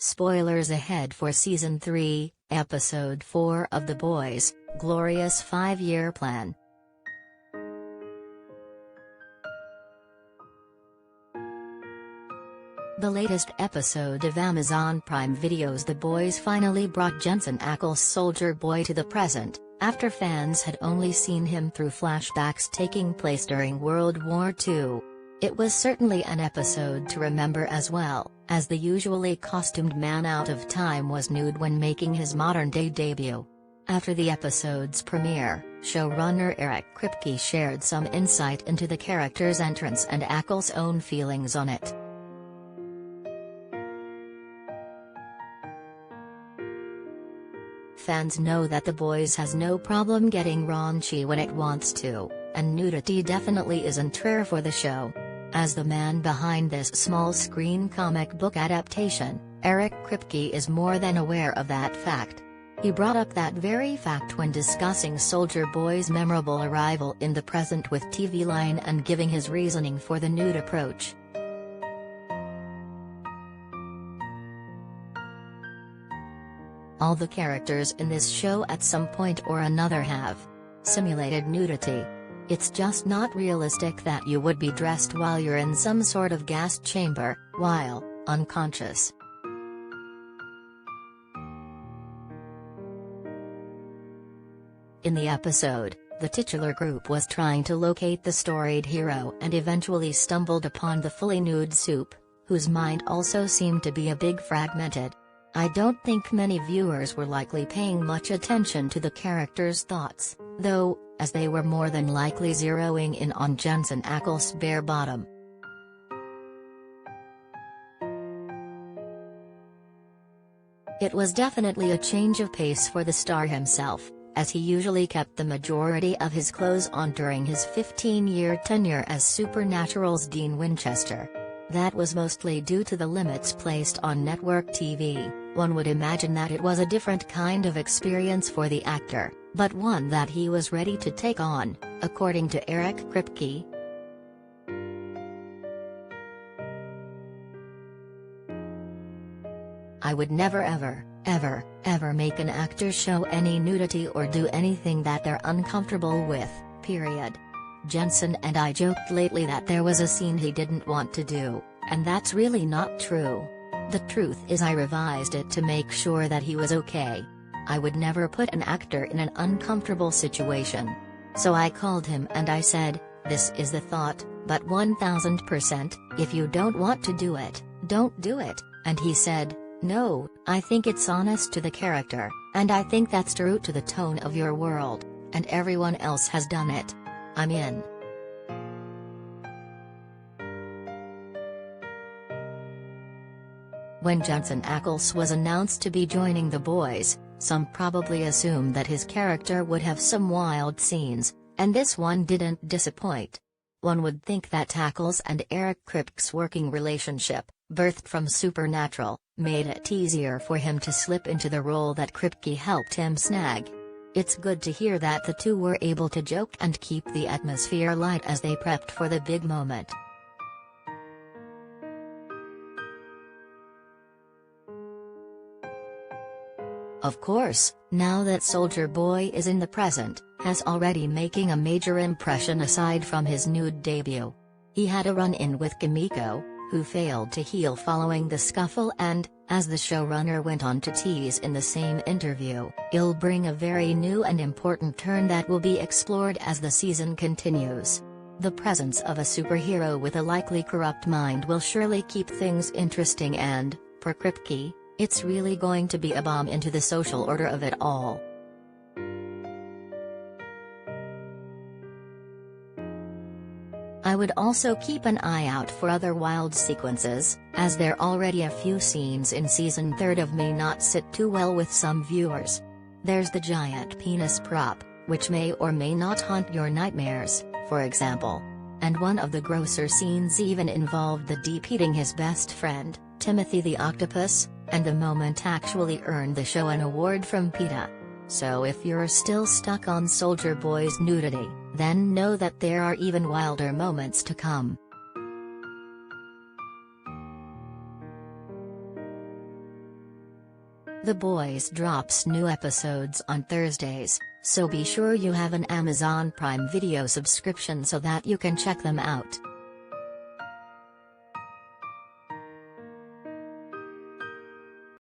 Spoilers ahead for Season 3, Episode 4 of The Boys, Glorious 5-Year Plan. The latest episode of Amazon Prime Video's The Boys finally brought Jensen Ackles' Soldier Boy to the present, after fans had only seen him through flashbacks taking place during World War II. It was certainly an episode to remember as well, as the usually costumed man out of time was nude when making his modern-day debut. After the episode's premiere, showrunner Eric Kripke shared some insight into the character's entrance and Ackles' own feelings on it. Fans know that The Boys has no problem getting raunchy when it wants to, and nudity definitely isn't rare for the show. As the man behind this small-screen comic book adaptation, Eric Kripke is more than aware of that fact. He brought up that very fact when discussing Soldier Boy's memorable arrival in the present with TV Line and giving his reasoning for the nude approach. All the characters in this show at some point or another have simulated nudity. It's just not realistic that you would be dressed while you're in some sort of gas chamber, while unconscious. In the episode, the titular group was trying to locate the storied hero and eventually stumbled upon the fully nude Soup, whose mind also seemed to be a big fragmented. I don't think many viewers were likely paying much attention to the characters' thoughts, though, as they were more than likely zeroing in on Jensen Ackles' bare bottom. It was definitely a change of pace for the star himself, as he usually kept the majority of his clothes on during his 15-year tenure as Supernatural's Dean Winchester. That was mostly due to the limits placed on network TV. One would imagine that it was a different kind of experience for the actor, but one that he was ready to take on, according to Eric Kripke. I would never ever make an actor show any nudity or do anything that they're uncomfortable with, period. Jensen and I joked lately that there was a scene he didn't want to do, and that's really not true. The truth is I revised it to make sure that he was okay. I would never put an actor in an uncomfortable situation. So I called him and I said, this is the thought, but 1000%, if you don't want to do it, don't do it, and he said, no, I think it's honest to the character, and I think that's true to the tone of your world, and everyone else has done it. I'm in. When Jensen Ackles was announced to be joining The Boys, some probably assumed that his character would have some wild scenes, and this one didn't disappoint. One would think that Ackles and Eric Kripke's working relationship, birthed from Supernatural, made it easier for him to slip into the role that Kripke helped him snag. It's good to hear that the two were able to joke and keep the atmosphere light as they prepped for the big moment. Of course, now that Soldier Boy is in the present, has already making a major impression aside from his nude debut. He had a run-in with Kimiko, who failed to heal following the scuffle and, as the showrunner went on to tease in the same interview, it'll bring a very new and important turn that will be explored as the season continues. The presence of a superhero with a likely corrupt mind will surely keep things interesting and, per Kripke, it's really going to be a bomb into the social order of it all. I would also keep an eye out for other wild sequences, as there already a few scenes in Season 3 of may not sit too well with some viewers. There's the giant penis prop, which may or may not haunt your nightmares, for example. And one of the grosser scenes even involved the Deep eating his best friend, Timothy the Octopus, and the moment actually earned the show an award from PETA. So if you're still stuck on Soldier Boy's nudity, then know that there are even wilder moments to come. The Boys drops new episodes on Thursdays, so be sure you have an Amazon Prime Video subscription so that you can check them out.